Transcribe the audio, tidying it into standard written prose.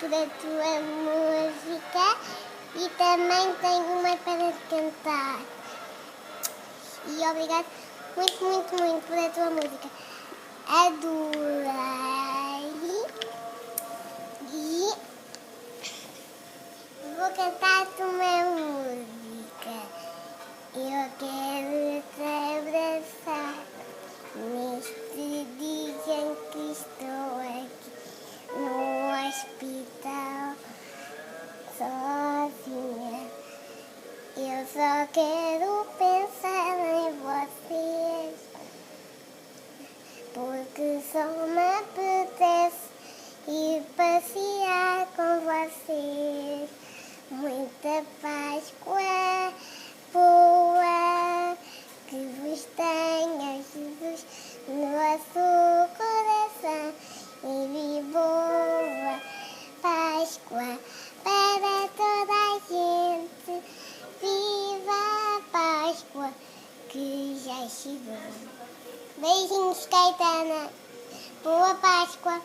por a tua música e também tenho uma para cantar. E obrigado muito, muito, muito por a tua música. Adorei. E vou cantar-te uma música. Eu quero te abraçar neste dia em que estou aqui no hospital sozinha. Eu só quero pensar em vocês, porque só me apetece ir passear com vocês. Muita Páscoa boa, que vos tenha Jesus no vosso coração, e boa Páscoa para toda a gente. Viva a Páscoa que já chegou. Beijinhos, Caetana. Boa Páscoa.